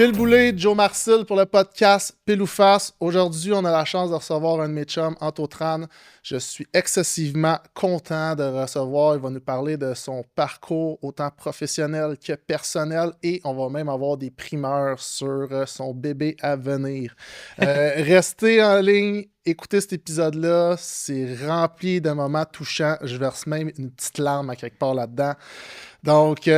Phil Boulay, Joe Marcel pour le podcast Pile ou Face. Aujourd'hui, on a la chance de recevoir un de mes chums, Anto Tran. Je suis excessivement content de le recevoir. Il va nous parler de son parcours autant professionnel que personnel et on va même avoir des primeurs sur son bébé à venir. Restez en ligne, écoutez cet épisode-là. C'est rempli de moments touchants. Je verse même une petite larme à quelque part là-dedans. Donc,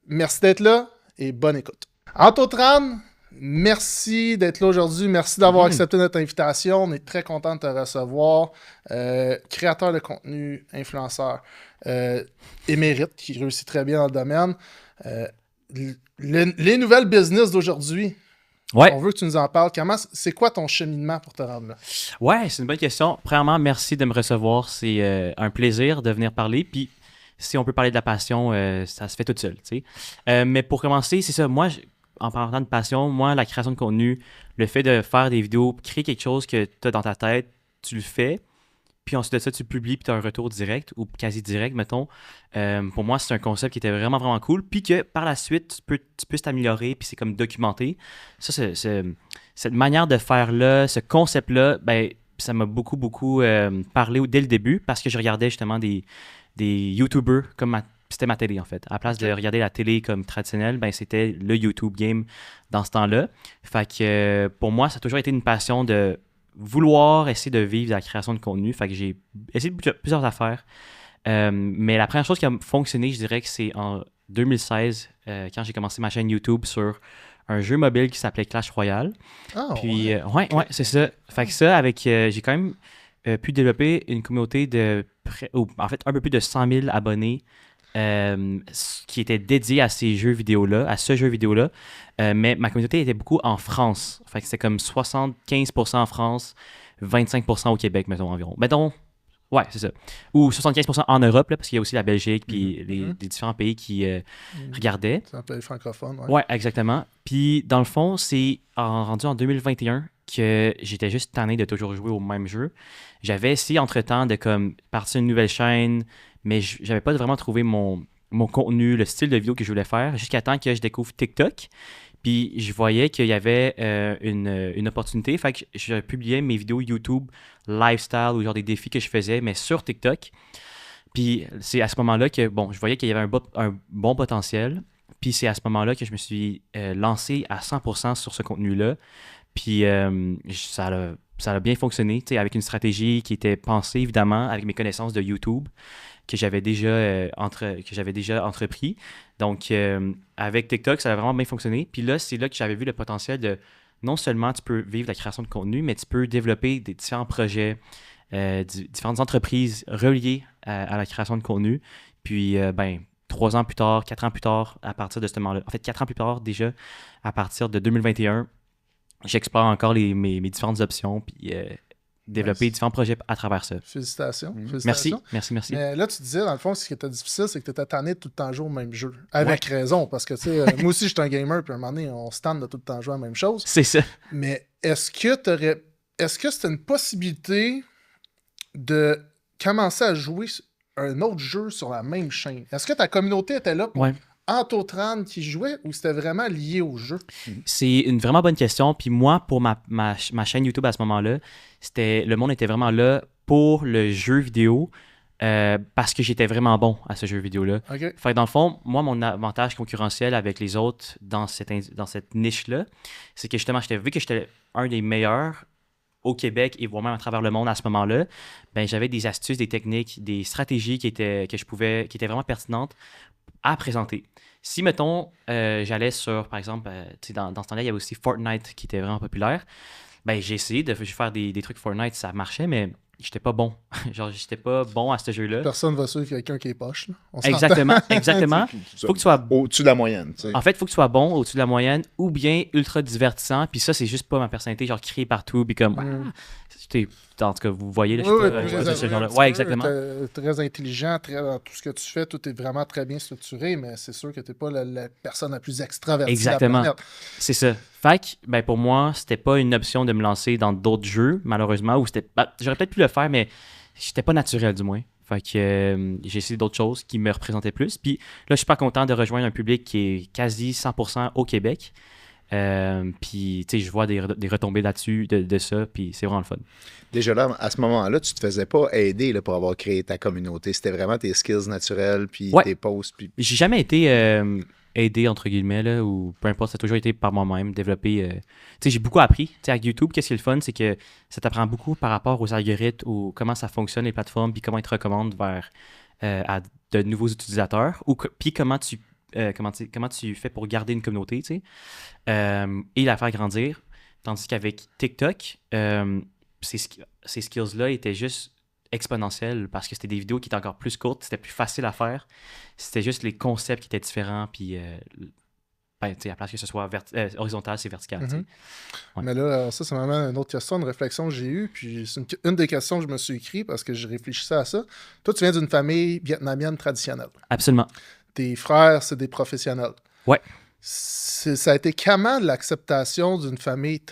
merci d'être là et bonne écoute. Anto Tran, merci d'être là aujourd'hui. Merci d'avoir accepté notre invitation. On est très content de te recevoir. Créateur de contenu, influenceur, émérite, qui réussit très bien dans le domaine. Les nouvelles business d'aujourd'hui, on veut que tu nous en parles. C'est quoi ton cheminement pour te rendre là? Ouais, c'est une bonne question. Premièrement, merci de me recevoir. C'est un plaisir de venir parler. Puis, si on peut parler de la passion, ça se fait tout seul. Tu sais. Mais pour commencer, c'est ça. Moi, en parlant de passion, moi, la création de contenu, le fait de faire des vidéos, créer quelque chose que tu as dans ta tête, tu le fais, puis ensuite de ça, tu le publies, puis tu as un retour direct ou quasi direct, mettons. Pour moi, c'est un concept qui était vraiment, vraiment cool. Puis que par la suite, tu peux t'améliorer, puis c'est comme documenté. Ça, cette manière de faire-là, ce concept-là, ben, ça m'a beaucoup, beaucoup parlé dès le début parce que je regardais justement des YouTubers comme c'était ma télé, en fait. À la place de regarder la télé comme traditionnelle, ben, c'était le YouTube game dans ce temps-là. Fait que pour moi, ça a toujours été une passion de vouloir essayer de vivre de la création de contenu. Fait que j'ai essayé plusieurs affaires. Mais la première chose qui a fonctionné, je dirais que c'est en 2016, quand j'ai commencé ma chaîne YouTube sur un jeu mobile qui s'appelait Clash Royale. Oh, puis, ouais, c'est ça. Fait que ça, avec, j'ai quand même pu développer une communauté de en fait, un peu plus de 100 000 abonnés qui était dédié à ces jeux vidéo-là, à ce jeu vidéo-là. Mais ma communauté était beaucoup en France. Fait que c'était comme 75% en France, 25% au Québec, mettons, environ. Mettons, ouais, c'est ça. Ou 75% en Europe, là, parce qu'il y a aussi la Belgique puis les différents pays qui regardaient. C'est un pays francophone, ouais. Ouais, exactement. Puis, dans le fond, c'est rendu en 2021 que j'étais juste tanné de toujours jouer au même jeu. J'avais essayé entre-temps de comme partir une nouvelle chaîne, mais j'avais pas vraiment trouvé mon contenu, le style de vidéo que je voulais faire, jusqu'à temps que je découvre TikTok. Puis je voyais qu'il y avait une opportunité. Fait que je publiais mes vidéos YouTube lifestyle ou genre des défis que je faisais, mais sur TikTok. Puis c'est à ce moment-là que, bon, je voyais qu'il y avait un bon potentiel. Puis c'est à ce moment-là que je me suis lancé à 100% sur ce contenu-là. Puis ça a bien fonctionné, tu sais, avec une stratégie qui était pensée, évidemment, avec mes connaissances de YouTube que j'avais déjà entrepris. Donc, avec TikTok, ça a vraiment bien fonctionné. Puis là, c'est là que j'avais vu le potentiel de, non seulement tu peux vivre la création de contenu, mais tu peux développer des différents projets, différentes entreprises reliées à la création de contenu. Puis, 3 ans plus tard, 4 ans plus tard, à partir de ce moment-là, en fait, 4 ans plus tard déjà, à partir de 2021, j'explore encore mes différentes options, puis développer différents projets à travers ça. Félicitations. Merci. Mais là, tu disais, dans le fond, ce qui était difficile, c'est que tu étais tanné de tout le temps jouer au même jeu. Avec raison, parce que, tu sais, moi aussi, je suis un gamer, puis à un moment donné, on se tente de tout le temps jouer à la même chose. C'est ça. Mais est-ce que c'était une possibilité de commencer à jouer un autre jeu sur la même chaîne? Est-ce que ta communauté était là pour Anto Tran qui jouait ou c'était vraiment lié au jeu? C'est une vraiment bonne question. Puis moi, pour ma chaîne YouTube à ce moment-là, le monde était vraiment là pour le jeu vidéo parce que j'étais vraiment bon à ce jeu vidéo-là. Okay. Fait que dans le fond, moi, mon avantage concurrentiel avec les autres dans cette niche-là, c'est que justement, vu que j'étais un des meilleurs au Québec et voire même à travers le monde à ce moment-là, ben j'avais des astuces, des techniques, des stratégies qui étaient vraiment pertinentes à présenter. Si, mettons, j'allais sur, par exemple, dans ce temps-là, il y avait aussi Fortnite qui était vraiment populaire. Ben, j'ai essayé de faire des trucs Fortnite, ça marchait, mais j'étais pas bon. Genre, j'étais pas bon à ce jeu-là. Personne va suivre quelqu'un qui est poche. Là. Exactement. Faut que tu sois au-dessus de la moyenne. T'sais. En fait, il faut que tu sois bon au-dessus de la moyenne ou bien ultra divertissant. Puis ça, c'est juste pas ma personnalité, genre crier partout, puis comme... En tout cas, vous voyez, là, ce genre-là. Ouais, exactement. Très intelligent, dans tout ce que tu fais, tout est vraiment très bien structuré, mais c'est sûr que t'es pas la personne la plus extravertie exactement. de la planète. C'est ça. Fait que, ben, pour moi, c'était pas une option de me lancer dans d'autres jeux, malheureusement, ou c'était... j'aurais peut-être pu le faire, mais j'étais pas naturel, du moins. Fait que j'ai essayé d'autres choses qui me représentaient plus. Puis là, je suis pas content de rejoindre un public qui est quasi 100% au Québec. Puis, tu sais, je vois des retombées là-dessus de ça, puis c'est vraiment le fun. Déjà là, à ce moment-là, tu te faisais pas aider là, pour avoir créé ta communauté. C'était vraiment tes skills naturels, puis tes posts. Puis... J'ai jamais été aidé, entre guillemets, là, ou peu importe, ça a toujours été par moi-même, développer... Tu sais, j'ai beaucoup appris. Tu sais, avec YouTube, qu'est-ce qui est le fun, c'est que ça t'apprend beaucoup par rapport aux algorithmes, ou comment ça fonctionne, les plateformes, puis comment ils te recommandent vers à de nouveaux utilisateurs, puis comment tu fais pour garder une communauté, tu sais, et la faire grandir. Tandis qu'avec TikTok, ces skills-là étaient juste exponentiels parce que c'était des vidéos qui étaient encore plus courtes, c'était plus facile à faire. C'était juste les concepts qui étaient différents, puis à la place que ce soit horizontal, c'est vertical. Mm-hmm. Ouais. Mais là, ça m'amène à une autre question, une réflexion que j'ai eue, puis c'est une des questions que je me suis écrite parce que je réfléchissais à ça. Toi, tu viens d'une famille vietnamienne traditionnelle. Absolument. Tes frères, c'est des professionnels. Ouais. Ça a été comment l'acceptation d'une famille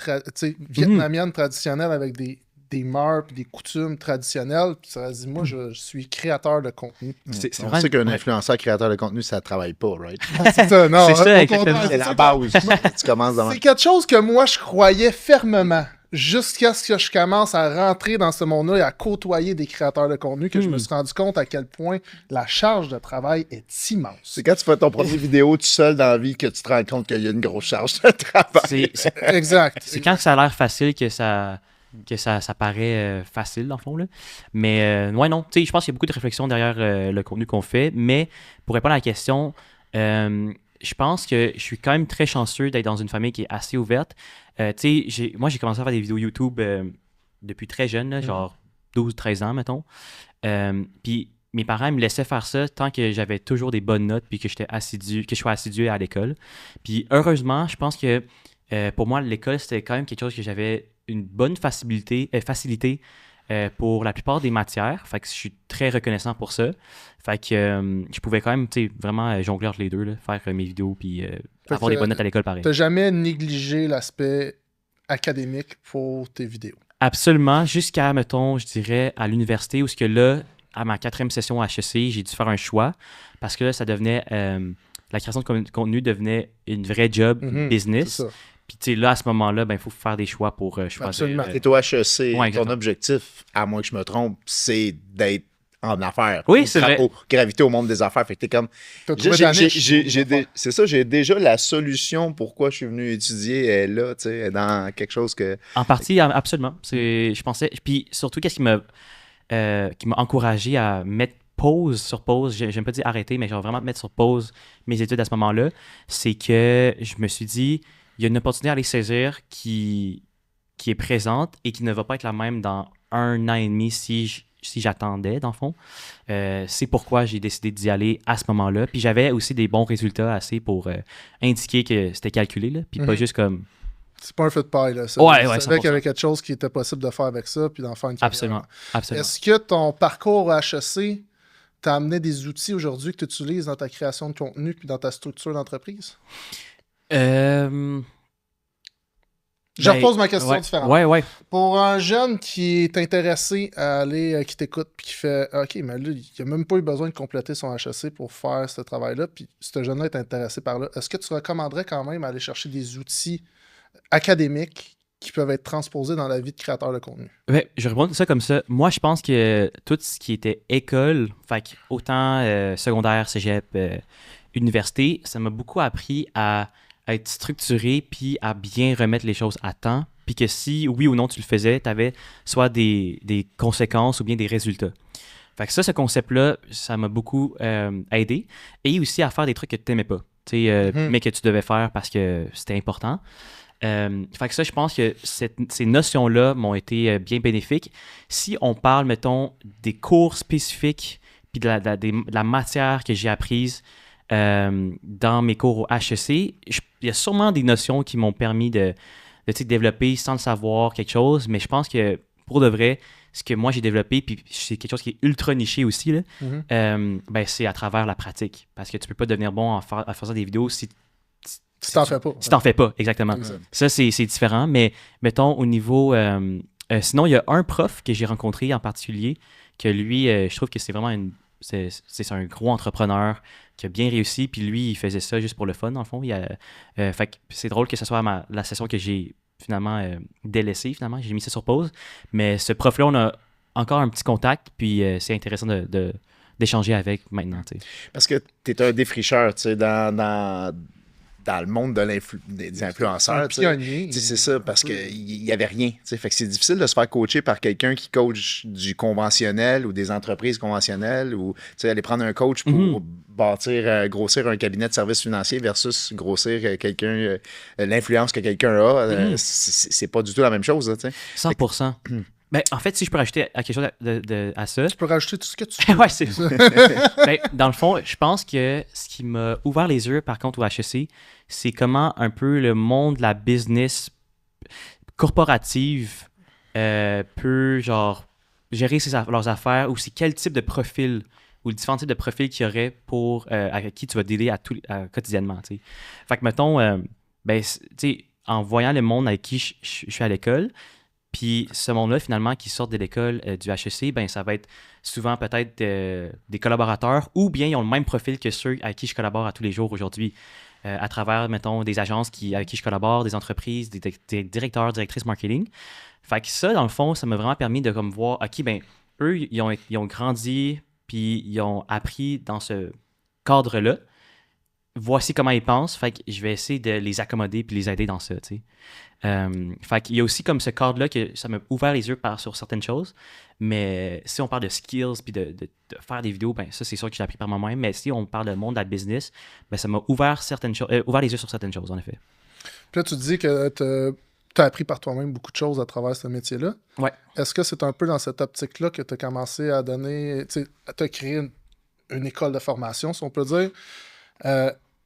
vietnamienne traditionnelle avec des mœurs et des coutumes traditionnelles? Puis ça a dit, moi, je suis créateur de contenu. On sait qu'un influenceur créateur de contenu, ça ne travaille pas, right? C'est ça, non. C'est la base. Tu commences dans... C'est quelque chose que moi, je croyais fermement. Jusqu'à ce que je commence à rentrer dans ce monde-là et à côtoyer des créateurs de contenu, que je me suis rendu compte à quel point la charge de travail est immense. C'est quand tu fais ton premier vidéo tout seul dans la vie que tu te rends compte qu'il y a une grosse charge de travail. Exact. C'est quand ça a l'air facile que ça paraît facile, dans le fond. Là. Mais ouais, non. Tu sais, je pense qu'il y a beaucoup de réflexion derrière le contenu qu'on fait. Mais pour répondre à la question, je pense que je suis quand même très chanceux d'être dans une famille qui est assez ouverte. Tu sais, moi, j'ai commencé à faire des vidéos YouTube depuis très jeune, là, genre 12-13 ans, mettons. Puis mes parents me laissaient faire ça tant que j'avais toujours des bonnes notes puis que je sois assidu à l'école. Puis heureusement, je pense que pour moi, l'école, c'était quand même quelque chose que j'avais une bonne facilité pour la plupart des matières. Fait que je suis très reconnaissant pour ça. Fait que je pouvais quand même, tu sais, vraiment jongler entre les deux, là, faire mes vidéos puis avoir des bonnes notes à l'école pareil. T'as jamais négligé l'aspect académique pour tes vidéos? Absolument. Jusqu'à, mettons, je dirais, à l'université où ce que là, à ma 4e session HEC, j'ai dû faire un choix parce que là, ça devenait... la création de contenu devenait une vraie job business. Puis, tu sais, là, à ce moment-là, il faut faire des choix pour choisir. Absolument. Et au HEC, ton objectif, à moins que je me trompe, c'est d'être en affaires. Oui, c'est vrai. Graviter au monde des affaires. Fait que t'es comme... C'est ça, j'ai déjà la solution pourquoi je suis venu étudier là, tu sais, dans quelque chose que... En partie, absolument. Je pensais... Puis surtout, qu'est-ce qui m'a encouragé à mettre pause sur pause, j'aime pas dire arrêter, mais genre vraiment mettre sur pause mes études à ce moment-là, c'est que je me suis dit, il y a une opportunité à les saisir qui est présente et qui ne va pas être la même dans 1 an et demi si j'attendais, dans le fond. C'est pourquoi j'ai décidé d'y aller à ce moment-là. Puis j'avais aussi des bons résultats assez pour indiquer que c'était calculé, là, puis pas juste comme... C'est pas un feu de paille, là. Ouais, c'est vrai qu'il y avait quelque chose qui était possible de faire avec ça, puis d'en faire une carrière. Absolument. Est-ce que ton parcours à HEC t'a amené des outils aujourd'hui que tu utilises dans ta création de contenu puis dans ta structure d'entreprise? Je repose ma question différemment. Ouais. Pour un jeune qui est intéressé à aller, qui t'écoute, puis qui fait « OK, mais là, il n'a même pas eu besoin de compléter son HEC pour faire ce travail-là, puis ce jeune-là est intéressé par là. » Est-ce que tu recommanderais quand même aller chercher des outils académiques qui peuvent être transposés dans la vie de créateur de contenu? Ouais, je réponds ça comme ça. Moi, je pense que tout ce qui était école, fait autant secondaire, cégep, université, ça m'a beaucoup appris à être structuré puis à bien remettre les choses à temps. Puis que si, oui ou non, tu le faisais, tu avais soit des conséquences ou bien des résultats. Fait que ça, ce concept-là, ça m'a beaucoup aidé. Et aussi à faire des trucs que tu n'aimais pas, mais que tu devais faire parce que c'était important. Fait que ça, je pense que ces notions-là m'ont été bien bénéfiques. Si on parle, mettons, des cours spécifiques puis de la matière que j'ai apprise dans mes cours au HEC, il y a sûrement des notions qui m'ont permis de développer sans le savoir quelque chose, mais je pense que pour de vrai, ce que moi j'ai développé, puis c'est quelque chose qui est ultra niché aussi, là, c'est à travers la pratique. Parce que tu peux pas devenir bon en faisant des vidéos si t'en fais pas. Si t'en fais pas, exactement. Ça, c'est différent, mais mettons au niveau... sinon, il y a un prof que j'ai rencontré en particulier, que lui, je trouve que c'est vraiment c'est un gros entrepreneur qui a bien réussi, puis lui, il faisait ça juste pour le fun, dans le fond. Fait que c'est drôle que ce soit la session que j'ai finalement délaissée, finalement. J'ai mis ça sur pause. Mais ce prof-là, on a encore un petit contact, puis c'est intéressant d'échanger avec maintenant, tu sais. Parce que tu es un défricheur, tu sais, dans le monde des influenceurs. Tu sais, c'est ça, parce qu'il n'y avait rien. Tu sais, fait que c'est difficile de se faire coacher par quelqu'un qui coach du conventionnel ou des entreprises conventionnelles ou tu sais, aller prendre un coach pour grossir un cabinet de services financiers versus grossir quelqu'un, l'influence que quelqu'un a. C'est pas du tout la même chose. Là, tu sais. 100%. Ben, en fait, si je peux rajouter à quelque chose à ça. Tu peux rajouter tout ce que tu veux. Ouais, c'est ça. Ben, dans le fond, je pense que ce qui m'a ouvert les yeux, par contre, au HEC, c'est comment un peu le monde de la business corporative peut, genre, gérer leurs affaires ou c'est quel type de profil ou les différents types de profils qu'il y aurait pour avec qui tu vas dealer quotidiennement, tu sais. Fait que, mettons, ben, tu sais, en voyant le monde avec qui je suis à l'école, puis ce monde-là, finalement, qui sort de l'école du HEC, ben ça va être souvent peut-être des collaborateurs ou bien ils ont le même profil que ceux avec qui je collabore à tous les jours aujourd'hui. À travers, mettons, des agences avec qui je collabore, des entreprises, des directeurs, directrices marketing. Fait que ça, dans le fond, ça m'a vraiment permis de comme voir, OK, ben eux, ils ont grandi puis ils ont appris dans ce cadre-là. Voici comment ils pensent. Fait que je vais essayer de les accommoder puis les aider dans ça, tu sais. Fait qu'il y a aussi comme ce cadre-là que ça m'a ouvert les yeux sur certaines choses. Mais si on parle de skills puis de faire des vidéos, ben ça, c'est sûr que j'ai appris par moi-même. Mais si on parle de monde de la business, ben ça m'a ouvert les yeux sur certaines choses, en effet. Puis là, tu dis que tu as appris par toi-même beaucoup de choses à travers ce métier-là. Ouais. Est-ce que c'est un peu dans cette optique-là que tu as commencé à donner, tu as créé une école de formation, si on peut dire?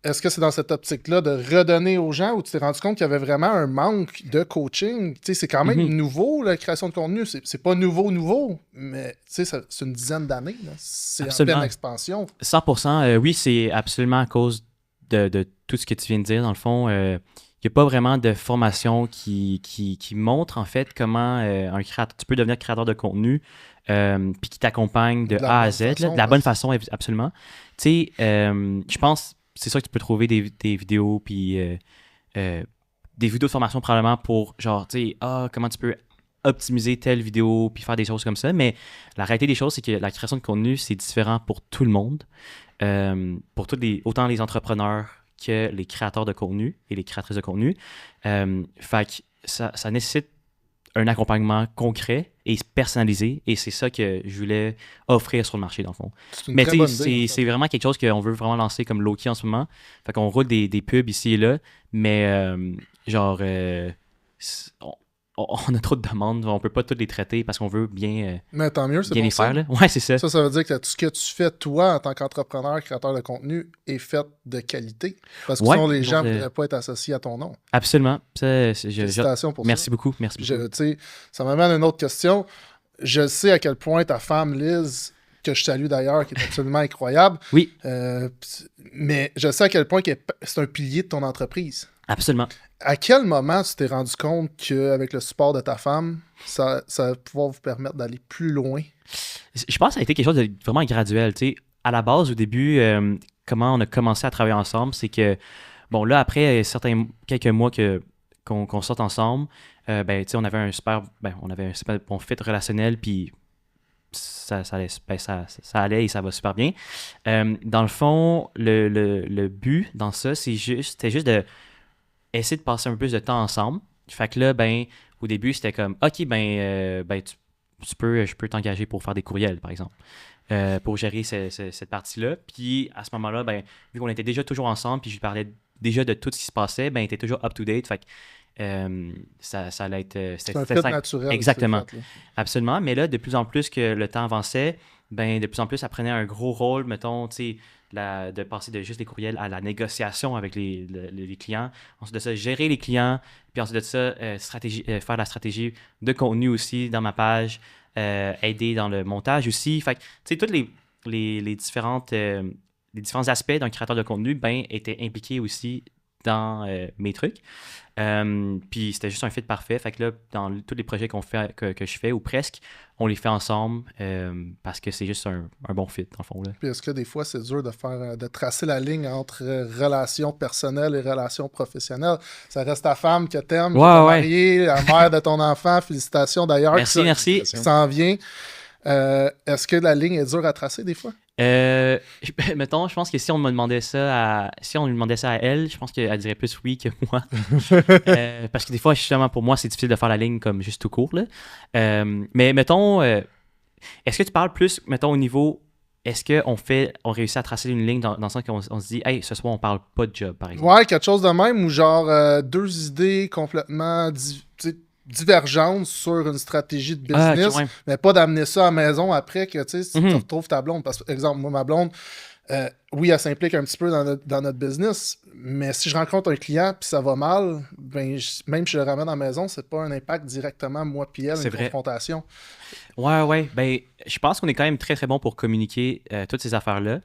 Est-ce que c'est dans cette optique-là de redonner aux gens ou tu t'es rendu compte qu'il y avait vraiment un manque de coaching? Tu sais, c'est quand même nouveau, la création de contenu. C'est pas nouveau, mais c'est une dizaine d'années. Là. C'est en pleine expansion. 100%. Oui, c'est absolument à cause de tout ce que tu viens de dire. Dans le fond, il n'y a pas vraiment de formation qui montre en fait comment tu peux devenir créateur de contenu puis qui t'accompagne de A à Z, de la bonne façon, absolument. Tu sais, je pense... C'est sûr que tu peux trouver des vidéos puis des vidéos de formation probablement pour genre, tu sais, comment tu peux optimiser telle vidéo puis faire des choses comme ça. Mais la réalité des choses, c'est que la création de contenu, c'est différent pour tout le monde. Pour autant les entrepreneurs que les créateurs de contenu et les créatrices de contenu. Fait que ça nécessite un accompagnement concret et personnalisé, et c'est ça que je voulais offrir sur le marché, dans le fond. Mais tu sais, c'est vraiment quelque chose qu'on veut vraiment lancer comme low-key en ce moment. Fait qu'on roule des pubs ici et là, mais on a trop de demandes, on peut pas toutes les traiter parce qu'on veut bien, mais tant mieux, c'est bien bon les faire. Là. Ouais, c'est ça. Ça veut dire que tout ce que tu fais, toi, en tant qu'entrepreneur, créateur de contenu, est fait de qualité. Parce que sinon, les gens ne pourraient pas être associés à ton nom. Absolument. Félicitations pour merci ça. Beaucoup. Merci beaucoup. Ça m'amène à une autre question. Je sais à quel point ta femme, Liz, que je salue d'ailleurs, qui est absolument incroyable. Oui. Mais je sais à quel point c'est un pilier de ton entreprise. Absolument. À quel moment tu t'es rendu compte qu'avec le support de ta femme, ça va pouvoir vous permettre d'aller plus loin? Je pense que ça a été quelque chose de vraiment graduel. T'sais. À la base, au début, comment on a commencé à travailler ensemble, c'est que, bon, là, après quelques mois qu'on sorte ensemble, on avait un super bon fit relationnel, puis ça allait et ça va super bien. Dans le fond, le but dans ça, c'était juste de essayer de passer un peu plus de temps ensemble. Fait que là, au début, c'était comme, OK, je peux t'engager pour faire des courriels, par exemple, pour gérer cette partie-là. Puis à ce moment-là, vu qu'on était déjà toujours ensemble, puis je lui parlais déjà de tout ce qui se passait, il était toujours up-to-date. Fait que ça allait être... C'était un fit naturel. Exactement. Absolument. Mais là, de plus en plus que le temps avançait, de plus en plus, ça prenait un gros rôle, mettons, tu sais, de passer de juste les courriels à la négociation avec les clients. Ensuite de ça, gérer les clients. Puis ensuite de ça, faire la stratégie de contenu aussi dans ma page. Aider dans le montage aussi. Fait que, tu sais, tous les différents aspects d'un créateur de contenu étaient impliqués aussi dans mes trucs. Puis c'était juste un fit parfait. Fait que là, dans tous les projets que je fais, ou presque, on les fait ensemble parce que c'est juste un bon fit, dans le fond. Là. Puis est-ce que des fois, c'est dur de tracer la ligne entre relations personnelles et relations professionnelles? Ça reste ta femme que t'aimes, qui est mariée, la mère de ton enfant. Félicitations d'ailleurs. Merci. Qui s'en vient. Est-ce que la ligne est dure à tracer des fois? Mettons, je pense que si on lui demandait ça à elle, je pense qu'elle dirait plus oui que moi. Parce que des fois, justement, pour moi, c'est difficile de faire la ligne comme juste tout court. Là. Mais mettons, est-ce que tu parles plus, mettons, au niveau, est-ce qu'on réussit à tracer une ligne dans le sens qu'on se dit, hey, ce soir, on parle pas de job, par exemple? Ouais, quelque chose de même, ou genre deux idées complètement divergentes sur une stratégie de business, mais pas d'amener ça à la maison après que tu retrouves ta blonde. Parce que, exemple, moi, ma blonde, oui, elle s'implique un petit peu dans notre business, mais si je rencontre un client puis ça va mal, ben, même si je le ramène à la maison, c'est pas un impact directement, moi puis elle, confrontation. Ouais. Ben, je pense qu'on est quand même très, très bon pour communiquer toutes ces affaires-là.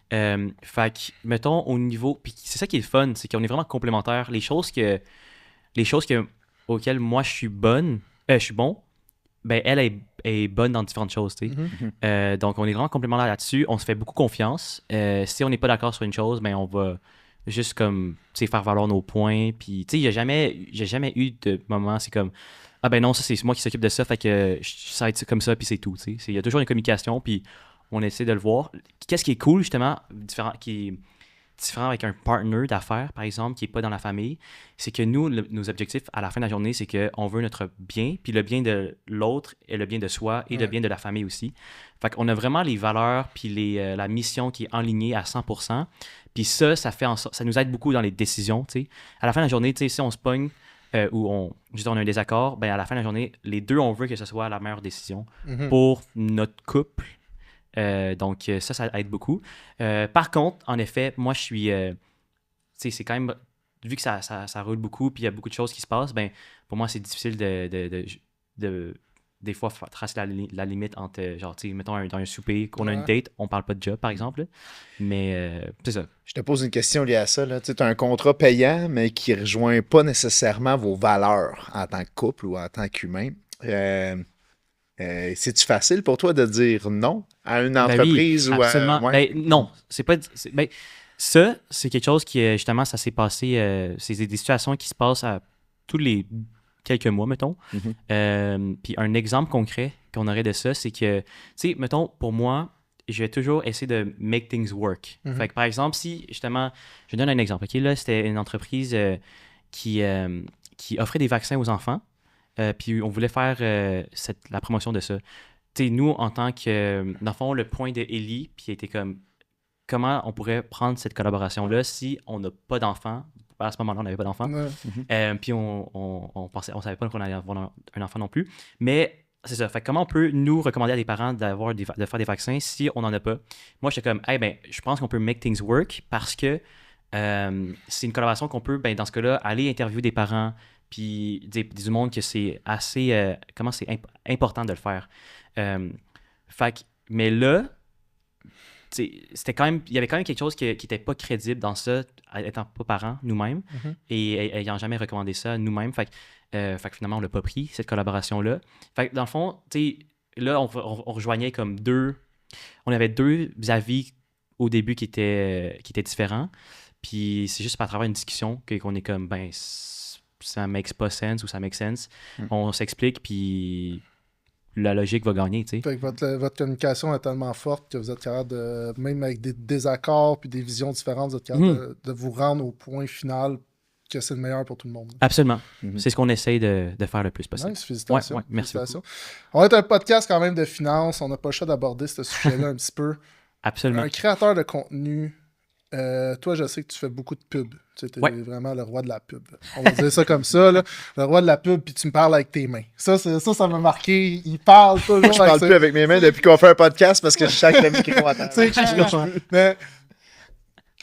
Fait que, mettons, au niveau... Puis c'est ça qui est le fun, c'est qu'on est vraiment complémentaires. Les choses auxquelles moi je suis bon, ben elle est bonne dans différentes choses, tu sais. Donc on est vraiment complémentaires là-dessus, on se fait beaucoup confiance. Si on n'est pas d'accord sur une chose, ben on va juste comme, tu sais, faire valoir nos points. Puis tu sais, j'ai jamais eu de moment, c'est comme, ah ben non, ça c'est moi qui s'occupe de ça, fait que ça va être comme ça, puis c'est tout, tu sais. Il y a toujours une communication, puis on essaie de le voir. Qu'est-ce qui est cool, justement, différent avec un partner d'affaires, par exemple, qui n'est pas dans la famille, c'est que nous, nos objectifs à la fin de la journée, c'est qu'on veut notre bien, puis le bien de l'autre et le bien de soi et le bien de la famille aussi. Fait qu'on a vraiment les valeurs puis la mission qui est enlignée à 100%. Puis ça nous aide beaucoup dans les décisions, tu sais. À la fin de la journée, tu sais, si on se pogne ou on a un désaccord, ben à la fin de la journée, les deux, on veut que ce soit la meilleure décision pour notre couple. Donc ça aide beaucoup. Par contre, en effet, moi je suis, tu sais, c'est quand même, vu que ça roule beaucoup puis il y a beaucoup de choses qui se passent, ben pour moi c'est difficile de des fois tracer la limite entre, genre, tu sais, mettons dans un souper, qu'on a une date, on parle pas de job par exemple, mais c'est ça. Je te pose une question liée à ça, là. Tu as un contrat payant mais qui rejoint pas nécessairement vos valeurs en tant que couple ou en tant qu'humain. C'est-tu facile pour toi de dire non à une entreprise? Oui, absolument. Non, c'est pas... ça, c'est quelque chose qui, justement, ça s'est passé... c'est des situations qui se passent à tous les quelques mois, mettons. Puis un exemple concret qu'on aurait de ça, c'est que, tu sais, mettons, pour moi, je vais toujours essayer de make things work. Fait que, par exemple, si, justement... Je donne un exemple, OK? Là, c'était une entreprise qui offrait des vaccins aux enfants. Puis on voulait faire la promotion de ça. Tu sais, nous, en tant que... Dans le fond, le point de Ellie, puis était comme, comment on pourrait prendre cette collaboration-là si on n'a pas d'enfant. À ce moment-là, on n'avait pas d'enfant. Puis on savait pas qu'on allait avoir un enfant non plus. Mais c'est ça. Fait que comment on peut nous recommander à des parents de faire des vaccins si on n'en a pas? Moi, j'étais comme, je pense qu'on peut make things work parce que c'est une collaboration qu'on peut, dans ce cas-là, aller interviewer des parents, puis du monde que c'est assez... comment c'est important de le faire. Mais là, c'était quand même... Il y avait quand même quelque chose qui n'était pas crédible dans ça, étant pas parents nous-mêmes, et ayant jamais recommandé ça nous-mêmes. Fait que finalement, on l'a pas pris, cette collaboration-là. Fait que dans le fond, là, on rejoignait comme deux... On avait deux avis au début qui étaient différents. Puis c'est juste à travers une discussion qu'on est comme, ça makes pas sense ou ça make sense. On s'explique, puis la logique va gagner, tu sais. Fait que votre communication est tellement forte que vous êtes capable de, même avec des désaccords puis des visions différentes, vous êtes capable de vous rendre au point final que c'est le meilleur pour tout le monde. Absolument. C'est ce qu'on essaye de faire le plus possible. Nice, félicitations. Ouais, merci beaucoup. On est un podcast quand même de finance, on n'a pas le choix d'aborder ce sujet-là un petit peu. Absolument. Un créateur de contenu, toi, je sais que tu fais beaucoup de pubs. Tu es vraiment le roi de la pub. On va dire ça comme ça, là. Le roi de la pub, puis tu me parles avec tes mains. Ça m'a marqué. Il parle toujours. Je parle plus avec mes mains depuis qu'on fait un podcast parce que je chaque le micro à terre. Mais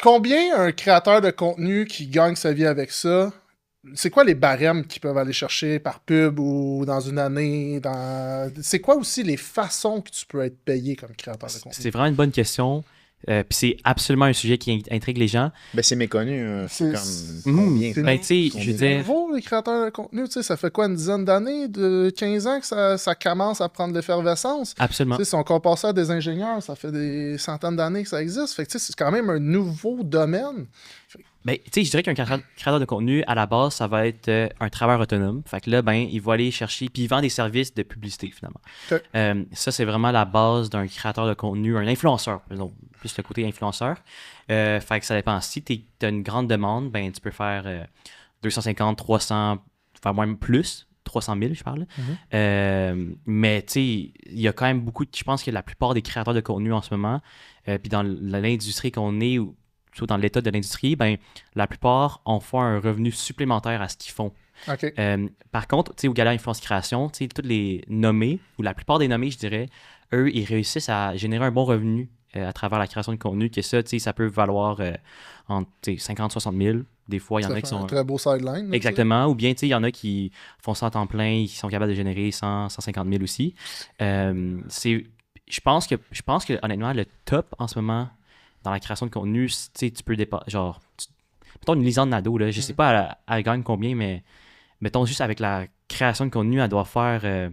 combien un créateur de contenu qui gagne sa vie avec ça, c'est quoi les barèmes qu'ils peuvent aller chercher par pub ou dans une année? C'est quoi aussi les façons que tu peux être payé comme créateur de contenu? C'est vraiment une bonne question. Puis c'est absolument un sujet qui intrigue les gens. Ben, c'est méconnu. C'est combien? Ben, tu sais, je veux dire... nouveau, les créateurs de contenu, tu sais, ça fait quoi, une dizaine d'années, de 15 ans que ça commence à prendre l'effervescence. Absolument. Tu sais, si on compare ça à des ingénieurs, ça fait des centaines d'années que ça existe. Fait que, tu sais, c'est quand même un nouveau domaine. Ben, tu sais, je dirais qu'un créateur de contenu, à la base, ça va être un travailleur autonome. Fait que là, ben, il va aller chercher, puis il vend des services de publicité, finalement. Okay. Ça, c'est vraiment la base d'un créateur de contenu, un influenceur, disons, plus le côté influenceur. Fait que ça dépend. Si tu as une grande demande, ben, tu peux faire 250, 300, enfin, même plus. 300 000, je parle. Mais tu sais, il y a quand même beaucoup, je pense que la plupart des créateurs de contenu en ce moment, puis dans l'industrie qu'on est, ou surtout dans l'état de l'industrie, ben, la plupart en font un revenu supplémentaire à ce qu'ils font. OK. Par contre, tu sais, au Gala Influence Création, tu sais, tous les nommés, ou la plupart des nommés, je dirais, eux, ils réussissent à générer un bon revenu à travers la création de contenu, que ça, tu sais, ça peut valoir entre 50-60 000. Des fois, il y en a qui sont... un très beau sideline. Exactement. Ou bien, tu sais, il y en a qui font ça en temps plein, qui sont capables de générer 100, 150 000 aussi. Je pense que, honnêtement, le top en ce moment dans la création de contenu, tu sais, tu peux dépasser... Genre, mettons une Lisanne Nadeau, là, je sais pas, elle gagne combien, mais mettons juste avec la création de contenu, elle doit faire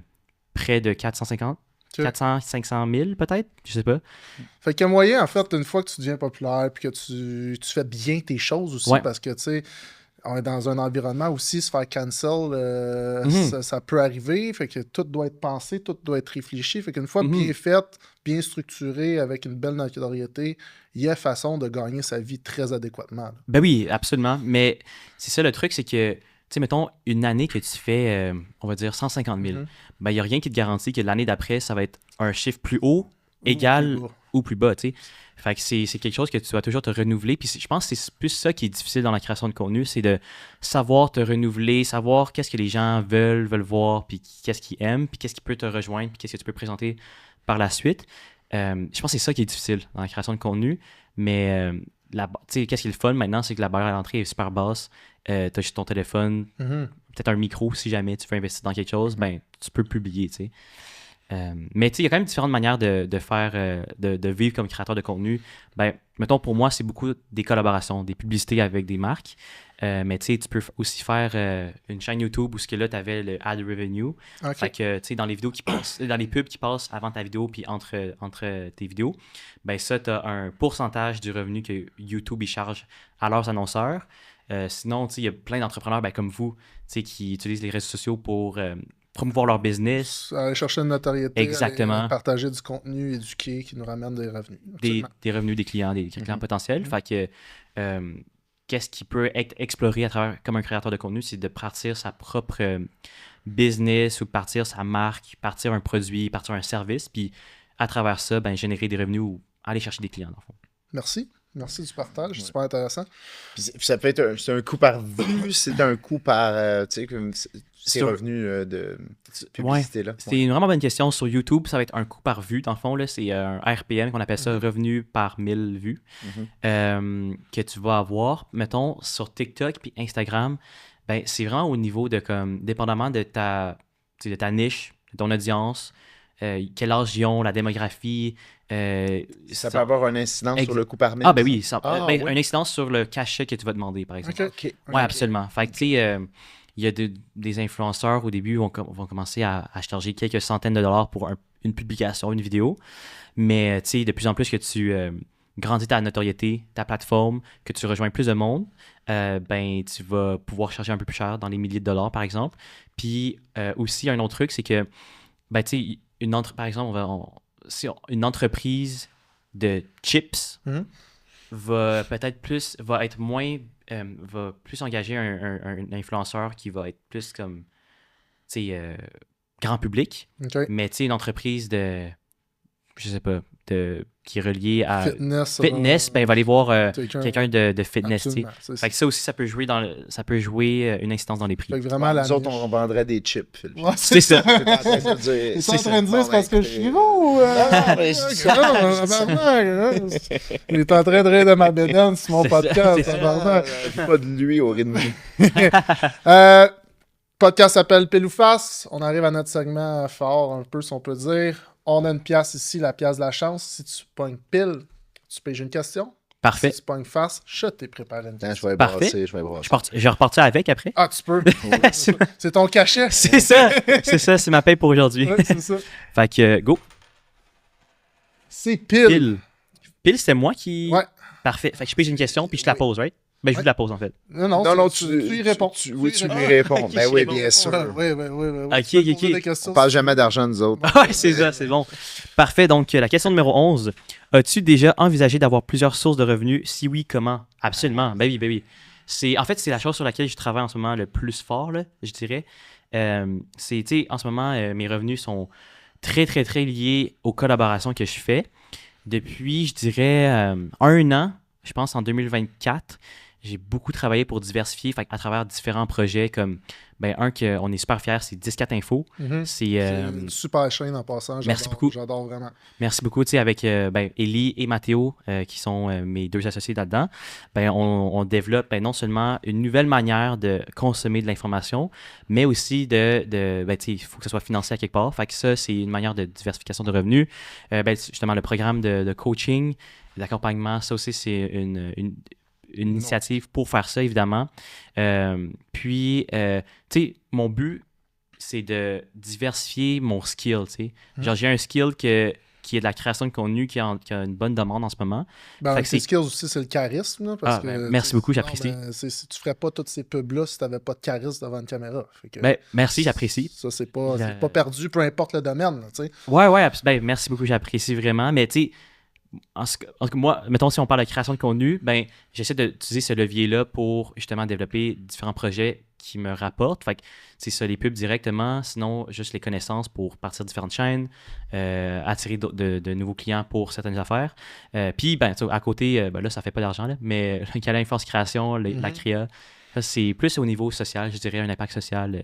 près de 450. 400, 500 000 peut-être, je sais pas. Fait qu'il y a moyen, en fait, une fois que tu deviens populaire puis que tu fais bien tes choses aussi, parce que, tu sais, on est dans un environnement aussi, se faire cancel, ça peut arriver. Fait que tout doit être pensé, tout doit être réfléchi. Fait qu'une fois bien fait, bien structuré, avec une belle notoriété, il y a façon de gagner sa vie très adéquatement. Là. Ben oui, absolument. Mais c'est ça le truc, c'est que, tu sais, mettons, une année que tu fais, on va dire 150 000, ben il n'y a rien qui te garantit que l'année d'après, ça va être un chiffre plus haut, égal ou plus bas, tu sais. Fait que c'est quelque chose que tu dois toujours te renouveler. Puis je pense que c'est plus ça qui est difficile dans la création de contenu, c'est de savoir te renouveler, savoir qu'est-ce que les gens veulent voir, puis qu'est-ce qu'ils aiment, puis qu'est-ce qui peut te rejoindre, puis qu'est-ce que tu peux présenter par la suite. Je pense que c'est ça qui est difficile dans la création de contenu. Mais qu'est-ce qui est le fun maintenant, c'est que la barrière à l'entrée est super basse. Tu as juste ton téléphone, peut-être un micro si jamais tu veux investir dans quelque chose, ben tu peux publier, tu sais. Mais tu sais, il y a quand même différentes manières de faire, de vivre comme créateur de contenu. Ben, mettons, pour moi, c'est beaucoup des collaborations, des publicités avec des marques. Mais tu sais, tu peux aussi faire une chaîne YouTube où ce que là, tu avais le ad revenue. Okay. Fait que, tu sais, dans les vidéos qui passent, dans les pubs qui passent avant ta vidéo puis entre tes vidéos, ben ça, tu as un pourcentage du revenu que YouTube y charge à leurs annonceurs. Sinon, tu sais, il y a plein d'entrepreneurs comme vous, tu sais, qui utilisent les réseaux sociaux pour promouvoir leur business. Aller chercher une notoriété. Exactement. Aller partager du contenu éduqué qui nous ramène des revenus. Des revenus des clients, des clients potentiels. Fait que qu'est-ce qui peut être exploré à travers, comme un créateur de contenu, c'est de partir sa propre business ou partir sa marque, partir un produit, partir un service, puis à travers ça, ben, générer des revenus ou aller chercher des clients, dans le fond. Merci. Merci du partage, c'est super intéressant. Puis ça peut être c'est un coût par vue, c'est un coût par tu sais, ces revenus de publicité-là. C'est une vraiment bonne question. Sur YouTube, ça va être un coût par vue, dans le fond. Là, c'est un RPM qu'on appelle ça, revenu par 1000 vues, que tu vas avoir. Mettons, sur TikTok puis Instagram, ben, c'est vraiment au niveau de, comme, dépendamment de ta niche, de ton audience, quel âge ils ont, la démographie. Ça peut avoir une incidence sur le coût par 1000. Ah, ben oui. Une incidence sur le cachet que tu vas demander, par exemple. Oui, absolument. Fait que, tu sais, il y a des influenceurs, au début, vont commencer à charger quelques centaines de dollars pour une publication, une vidéo. Mais, tu sais, de plus en plus que tu grandis ta notoriété, ta plateforme, que tu rejoins plus de monde, ben, tu vas pouvoir charger un peu plus cher, dans les milliers de dollars, par exemple. Puis, aussi, un autre truc, c'est que, ben, tu sais, par exemple, si une entreprise de chips va être moins, va plus engager un influenceur qui va être plus comme, tu sais, grand public. Okay. Mais tu sais, une entreprise de, je sais pas, qui est reliée à fitness, ben, il va aller voir quelqu'un de fitness. Fait que ça aussi, ça peut jouer une incidence dans les prix. Fait que vraiment, nous autres, on vendrait des chips. Ouais, c'est ça. C'est en train de dire c'est parce que je suis gros. Il est en train de rire de ma bédaine sur mon podcast. Pas de lui au rythme. Podcast s'appelle Pile ou Face. On arrive à notre segment fort, un peu, si on peut dire. On a une pièce ici, la pièce de la chance. Si tu pognes pile, Tu payes une question. Parfait. Si c'est pas une face, je t'ai préparé une question. Je vais Parfait. brasser, je vais brasser. Je reparti avec après. Ah, tu peux. C'est ton cachet. C'est ça, c'est ma paye pour aujourd'hui. Ouais, c'est ça. Fait que, go. C'est pile. Pile, c'était moi qui... Ouais. Parfait. Fait que je pige une question, puis je te la pose, right? Ben, je vous la pose, en fait. Non, tu y réponds. Oui, tu lui réponds. Ben oui, bien sûr. Oui. Ok. On parle jamais d'argent, nous autres. Ouais, c'est ça, c'est bon. Parfait. Donc, la question numéro 11. As-tu déjà envisagé d'avoir plusieurs sources de revenus? Si oui, comment? Absolument. Ben oui. En fait, c'est la chose sur laquelle je travaille en ce moment le plus fort, là, je dirais. En ce moment, mes revenus sont très, très, très liés aux collaborations que je fais. Depuis, je dirais, 1 an, je pense en 2024, j'ai beaucoup travaillé pour diversifier à travers différents projets comme un qu'on est super fiers, c'est 10-4 Info. C'est une super chaîne en passant. Merci beaucoup. J'adore vraiment. Merci beaucoup. Avec Élie et Mathéo, qui sont mes 2 associés là-dedans, on développe non seulement une nouvelle manière de consommer de l'information, mais aussi il faut que ça soit financé à quelque part. Fait que ça, c'est une manière de diversification de revenus. Justement, le programme de coaching, d'accompagnement, ça aussi, c'est une initiative pour faire ça, évidemment. Mon but, c'est de diversifier mon skill, Genre, j'ai un skill qui est de la création de contenu, qui a une bonne demande en ce moment. Tes skills aussi, c'est le charisme. Là, parce que, merci beaucoup, j'apprécie. Tu ferais pas tous ces pubs-là si tu n'avais pas de charisme devant une caméra. Merci, j'apprécie. Ça, c'est pas perdu, peu importe le domaine. Merci beaucoup, j'apprécie vraiment. Mais tu sais, en tout cas, moi, mettons, si on parle de création de contenu, j'essaie d'utiliser ce levier-là pour justement développer différents projets qui me rapportent. Fait que c'est ça, les pubs directement, sinon juste les connaissances pour partir de différentes chaînes, attirer de nouveaux clients pour certaines affaires. Puis, à côté, là, ça fait pas d'argent, là, mais Câlin Force Création, la créa, ça, c'est plus au niveau social, je dirais, un impact social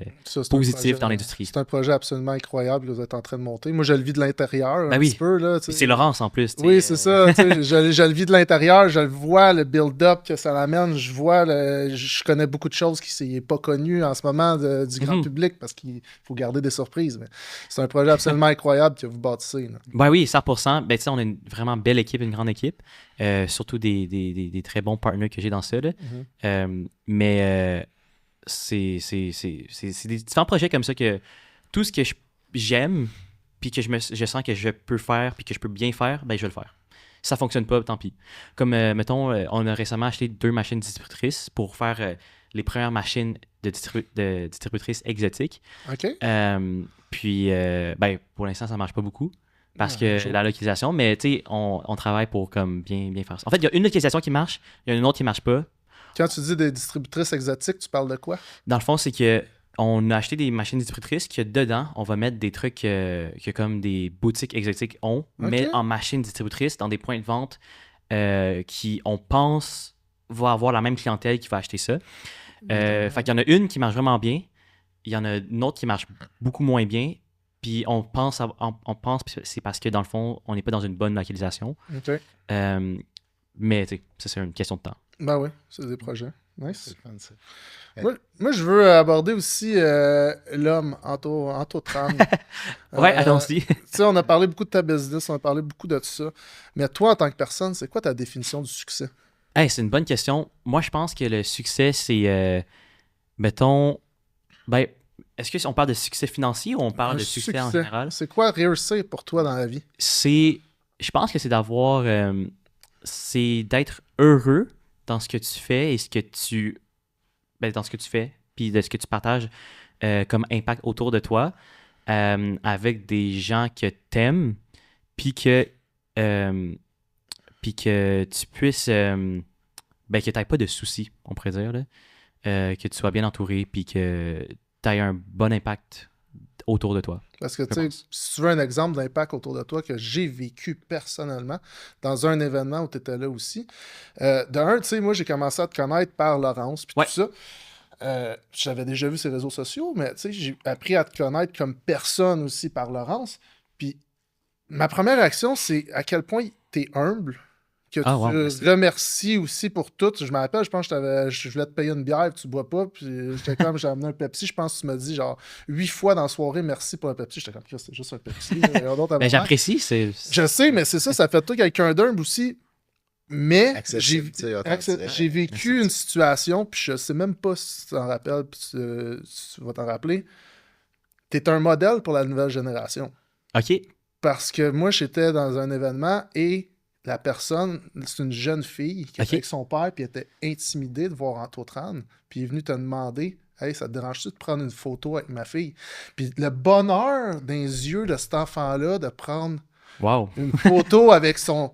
positif dans l'industrie. C'est un projet absolument incroyable que vous êtes en train de monter. Moi, je le vis de l'intérieur petit peu. Là, c'est Laurence en plus. Oui, c'est ça. je le vis de l'intérieur, je le vois, le build-up que ça l'amène. Je connais beaucoup de choses qui ne sont pas connues en ce moment du grand public parce qu'il faut garder des surprises. Mais c'est un projet absolument incroyable que vous bâtissez. Là. Oui, 100%. On a une vraiment belle équipe, une grande équipe. Surtout des très bons partenaires que j'ai dans ça. Là. Mais c'est des différents projets comme ça que tout ce que j'aime puis que je sens que je peux faire puis que je peux bien faire, je vais le faire. Si ça fonctionne pas, tant pis. Comme, mettons, on a récemment acheté 2 machines distributrices pour faire les premières machines de distributrices exotiques. OK. Puis, pour l'instant, ça marche pas beaucoup. Parce que la localisation, mais tu sais, on travaille pour comme bien faire ça. En fait, il y a une localisation qui marche, il y a une autre qui marche pas. Quand tu dis des distributrices exotiques, tu parles de quoi? Dans le fond, c'est que on a acheté des machines distributrices que dedans, on va mettre des trucs que comme des boutiques exotiques ont, mais en machines distributrices dans des points de vente qui, on pense, va avoir la même clientèle qui va acheter ça. Fait qu'il y en a une qui marche vraiment bien, il y en a une autre qui marche beaucoup moins bien. Puis on pense c'est parce que dans le fond, on n'est pas dans une bonne localisation. OK. Mais tu sais, ça c'est une question de temps. Oui, c'est des projets. Nice. C'est fun, ça. Moi, je veux aborder aussi l'homme, Anto Tran. Allons-y. Tu sais, on a parlé beaucoup de ta business, on a parlé beaucoup de tout ça. Mais toi, en tant que personne, c'est quoi ta définition du succès? C'est une bonne question. Moi, je pense que le succès, c'est, mettons, est-ce qu'on parle de succès financier ou on parle de succès en général? C'est quoi réussir pour toi dans la vie? Je pense que c'est d'avoir... c'est d'être heureux dans ce que tu fais et dans ce que tu fais, puis de ce que tu partages comme impact autour de toi, avec des gens que t'aimes, puis que tu puisses... que tu n'aies pas de soucis, on pourrait dire, là, que tu sois bien entouré, puis que tu aies un bon impact autour de toi. Parce que, tu sais, si tu veux un exemple d'impact autour de toi que j'ai vécu personnellement dans un événement où tu étais là aussi, tu sais, moi, j'ai commencé à te connaître par Laurence, puis tout ça. J'avais déjà vu ses réseaux sociaux, mais, tu sais, j'ai appris à te connaître comme personne aussi par Laurence. Puis, ma première réaction, c'est à quel point tu es humble, que tu remercies aussi pour tout. Je me rappelle, je pense que je voulais te payer une bière, tu bois pas, puis j'étais comme, j'ai amené un Pepsi, je pense que tu m'as dit genre 8 fois dans la soirée merci pour le Pepsi. J'étais comme, c'est juste un Pepsi. J'apprécie. Je sais, mais c'est ça fait de toi quelqu'un d'humble aussi. Mais j'ai vécu une situation, puis je sais même pas si tu t'en rappelles, puis tu vas t'en rappeler. T'es un modèle pour la nouvelle génération. OK. Parce que moi, j'étais dans un événement et la personne, c'est une jeune fille qui était avec son père, puis était intimidée de voir Anto Tran, puis il est venu te demander « Hey, ça te dérange-tu de prendre une photo avec ma fille? » Puis le bonheur dans les yeux de cet enfant-là de prendre une photo avec son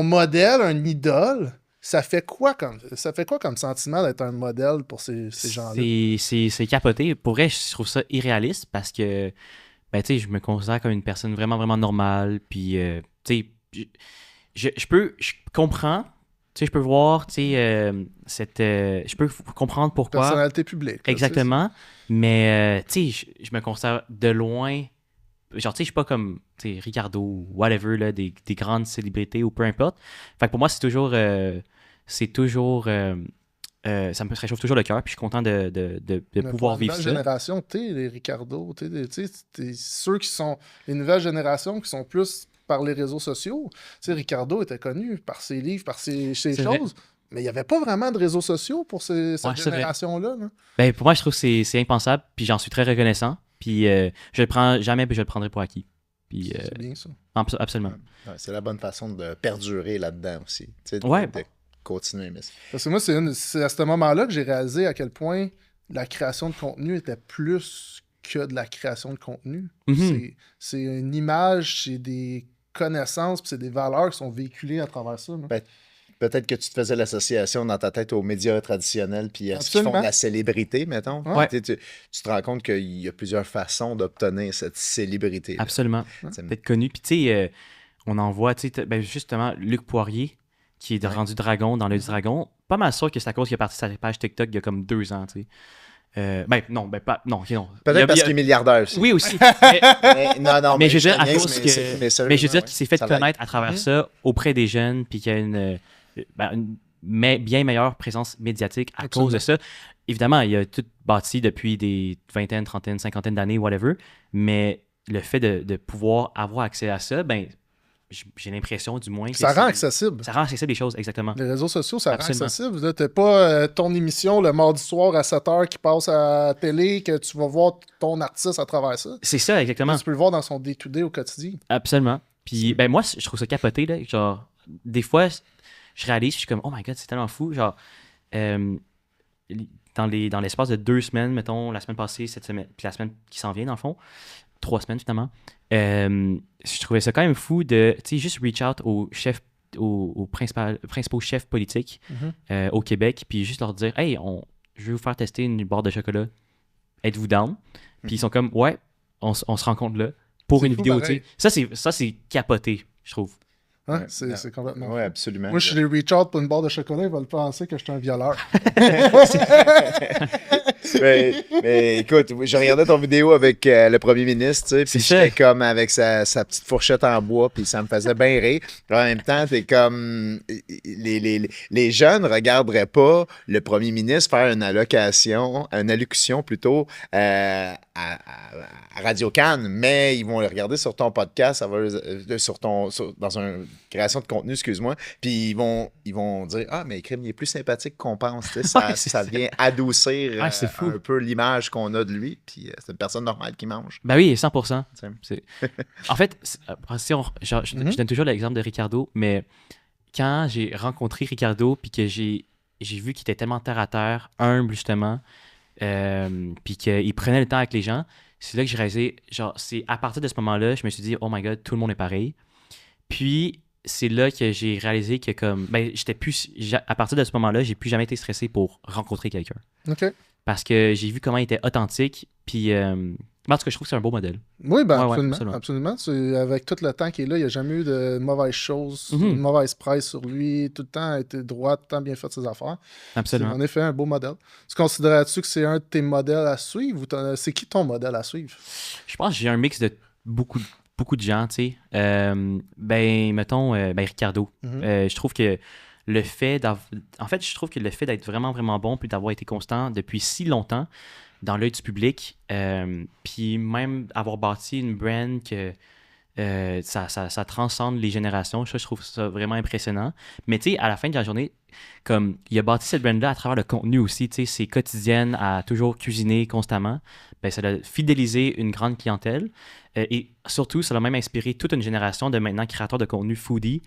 modèle, un idole, ça fait quoi comme sentiment d'être un modèle pour ces gens-là? C'est capoté. Pour vrai, je trouve ça irréaliste parce que ben, tu sais, je me considère comme une personne vraiment, vraiment normale. Puis, tu sais, je comprends. Tu sais, je peux voir, tu sais, je peux comprendre pourquoi. Personnalité publique. Là, exactement. Mais, tu sais, je me considère de loin. Genre, tu sais, je suis pas comme, tu sais, Ricardo ou whatever, là, des grandes célébrités ou peu importe. Fait que pour moi, c'est toujours. Ça me réchauffe toujours le cœur, puis je suis content de pouvoir vivre ça. Les nouvelles générations, tu sais, les Ricardo, tu sais, ceux qui sont. Les nouvelles générations qui sont plus par les réseaux sociaux. Tu sais, Ricardo était connu par ses livres, par ses choses. Vrai. Mais il n'y avait pas vraiment de réseaux sociaux pour cette génération-là. Là. Ben, pour moi, je trouve que c'est impensable, puis j'en suis très reconnaissant. Puis je le prends jamais, puis je le prendrai pour acquis. Puis, c'est bien ça. Absolument. Ouais, c'est la bonne façon de perdurer là-dedans aussi. Tu sais, de continuer. Mais... Parce que moi, c'est à ce moment-là que j'ai réalisé à quel point la création de contenu était plus que de la création de contenu. Mm-hmm. C'est une image, c'est des connaissances, puis c'est des valeurs qui sont véhiculées à travers ça. Ben, peut-être que tu te faisais l'association dans ta tête aux médias traditionnels puis à ce qui font de la célébrité, mettons. Ouais. Tu te rends compte qu'il y a plusieurs façons d'obtenir cette célébrité. Absolument. D'être connu. Puis tu sais, on en voit, tu sais, ben, justement, Luc Poirier, qui est rendu dragon dans l'œil du dragon. Pas mal sûr que c'est à cause qu'il a parti sa page TikTok il y a comme 2 ans, tu sais. Non. Peut-être parce qu'il est milliardaire aussi. Oui, aussi. Mais je veux dire, à cause que. Mais je veux dire qu'il s'est fait connaître à travers ça auprès des jeunes, puis qu'il y a une bien meilleure présence médiatique à cause de ça. Évidemment, il a tout bâti depuis des vingtaines, trentaines, cinquantaines d'années, whatever. Mais le fait de pouvoir avoir accès à ça, ben. J'ai l'impression, du moins, que ça rend accessible. Ça rend accessible les choses, exactement. Les réseaux sociaux, ça rend accessible. Tu n'as pas ton émission le mardi soir à 7h qui passe à la télé, que tu vas voir ton artiste à travers ça. C'est ça, exactement. Tu peux le voir dans son day-to-day au quotidien. Absolument. Puis, ben moi, je trouve ça capoté. Là. Genre, des fois, je réalise, je suis comme, oh my God, c'est tellement fou. Genre, dans l'espace de 2 semaines, mettons, la semaine passée, cette semaine, puis la semaine qui s'en vient, dans le fond, 3 semaines finalement, je trouvais ça quand même fou de, tu sais, juste reach out aux principaux chefs politiques au Québec, puis juste leur dire, hey, je vais vous faire tester une barre de chocolat. Êtes-vous down? Puis ils sont comme, ouais, on se rencontre là pour une vidéo, tu sais. Ça, c'est capoté, je trouve. Hein? C'est complètement fou. Oui, absolument. Moi, je les reach out pour une barre de chocolat, ils vont penser que je suis un violeur. mais écoute, je regardais ton vidéo avec le premier ministre, tu sais, puis j'étais comme avec sa petite fourchette en bois, puis ça me faisait bien rire. En même temps, t'es comme... Les jeunes regarderaient pas le premier ministre faire une allocution plutôt à Radio-Can, mais ils vont le regarder sur ton podcast, dans une création de contenu, excuse-moi, puis ils vont dire « Ah, mais Crime, il est plus sympathique qu'on pense. » Ça vient adoucir un peu l'image qu'on a de lui, puis c'est une personne normale qui mange. Ben oui, 100%. En fait, je donne toujours l'exemple de Ricardo, mais quand j'ai rencontré Ricardo, puis que j'ai vu qu'il était tellement terre-à-terre, humble justement, puis qu'il prenait le temps avec les gens, c'est là que j'ai réalisé, genre, c'est à partir de ce moment-là, je me suis dit, oh my God, tout le monde est pareil. Puis, c'est là que j'ai réalisé que, comme, ben, à partir de ce moment-là, j'ai plus jamais été stressé pour rencontrer quelqu'un. OK. Parce que j'ai vu comment il était authentique, puis, en tout cas, je trouve que c'est un beau modèle. Oui, ben, absolument. Avec tout le temps qu'il est là, il n'y a jamais eu de mauvaises choses, une mauvaise presse sur lui, tout le temps a été droit, tout le temps bien fait ses affaires. Absolument. C'est en effet un beau modèle. Tu considères-tu que c'est un de tes modèles à suivre ou c'est qui ton modèle à suivre? Je pense que j'ai un mix de beaucoup de gens, tu sais. Mettons, Ricardo. Je trouve que le fait d'être vraiment, vraiment bon, puis d'avoir été constant depuis si longtemps dans l'œil du public, puis même avoir bâti une brand que Ça transcende les générations. Je trouve ça vraiment impressionnant. Mais tu sais, à la fin de la journée, comme il a bâti cette brand-là à travers le contenu aussi, tu sais, c'est quotidienne à toujours cuisiner constamment. Ben, ça a fidélisé une grande clientèle. Et surtout, ça a même inspiré toute une génération de maintenant créateurs de contenu foodie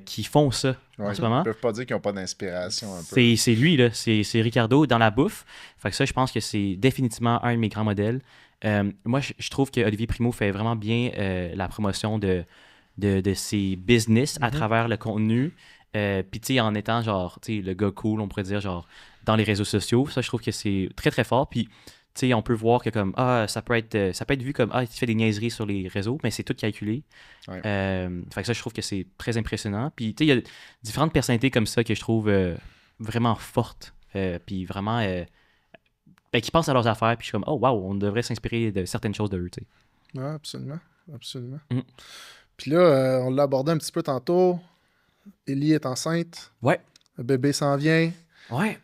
qui font ça en ce moment. Ils ne peuvent pas dire qu'ils n'ont pas d'inspiration un peu. C'est lui, là. C'est Ricardo dans la bouffe. Fait que ça, je pense que c'est définitivement un de mes grands modèles. Moi, je trouve que Olivier Primo fait vraiment bien la promotion de ses business à travers le contenu. Puis, tu sais, en étant, genre, tu sais, le gars cool, on pourrait dire, genre, dans les réseaux sociaux. Ça, je trouve que c'est très, très fort. Puis, tu sais, on peut voir que, comme, ça peut être vu comme, il fait des niaiseries sur les réseaux, mais c'est tout calculé. Ouais. Fait que ça, je trouve que c'est très impressionnant. Puis, tu sais, il y a différentes personnalités comme ça que je trouve vraiment fortes. Puis, vraiment... qui pensent à leurs affaires, puis je suis comme, oh wow, on devrait s'inspirer de certaines choses de eux, tu sais. Ouais, absolument. Puis là, on l'a abordé un petit peu tantôt. Ellie est enceinte. Ouais. Le bébé s'en vient. Ouais.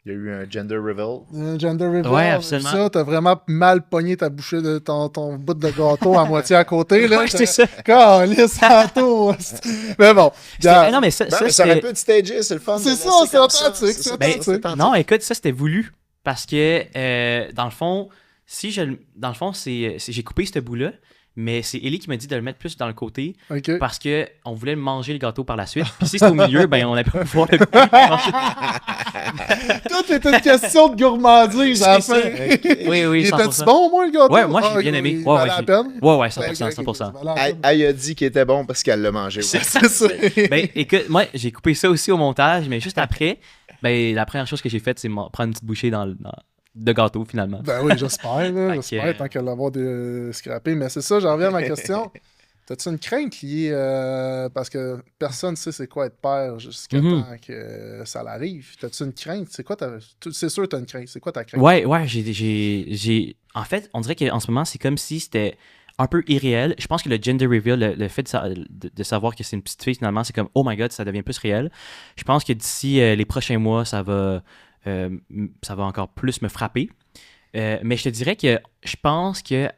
Il y a eu un gender reveal. Un gender reveal. Ouais, absolument. Ça, t'as vraiment mal pogné ta bouchée de ton bout de gâteau à moitié à côté, là. Ouais, c'est ça. Calisse, tantôt. Mais bon. Non, mais ça ça aurait pu être stagé, c'est le fun. C'est ça, c'est authentique. C'est authentique. Non, écoute, ça, c'était voulu. Parce que, dans le fond, j'ai coupé ce bout-là, mais c'est Ellie qui m'a dit de le mettre plus dans le côté parce qu'on voulait manger le gâteau par la suite. Puis si c'est au milieu, ben on a pu pouvoir le manger. Tout est une question de gourmandise à la fin. Oui, il était-tu bon, moi, le gâteau? Ouais, moi, j'ai bien aimé. Ouais, la peine? Ouais, 100%. Elle a dit qu'il était bon parce qu'elle l'a mangé. C'est ça. Ben, écoute, moi, j'ai coupé ça aussi au montage, mais juste après, ben, la première chose que j'ai faite, c'est prendre une petite bouchée de gâteau, finalement. Ben oui, j'espère. J'espère, tant qu'elle l'avoir scrappé. Mais c'est ça, j'en reviens à ma question. T'as-tu une crainte liée... parce que personne ne sait c'est quoi être père jusqu'à temps que ça l'arrive. T'as-tu une crainte? C'est quoi c'est sûr que t'as une crainte. C'est quoi ta crainte? Ouais, en fait, on dirait qu'en ce moment, c'est comme si c'était un peu irréel. Je pense que le gender reveal, le fait de savoir que c'est une petite fille, finalement, c'est comme, oh my god, ça devient plus réel. Je pense que d'ici les prochains mois, ça va encore plus me frapper. Mais je te dirais que je pense que,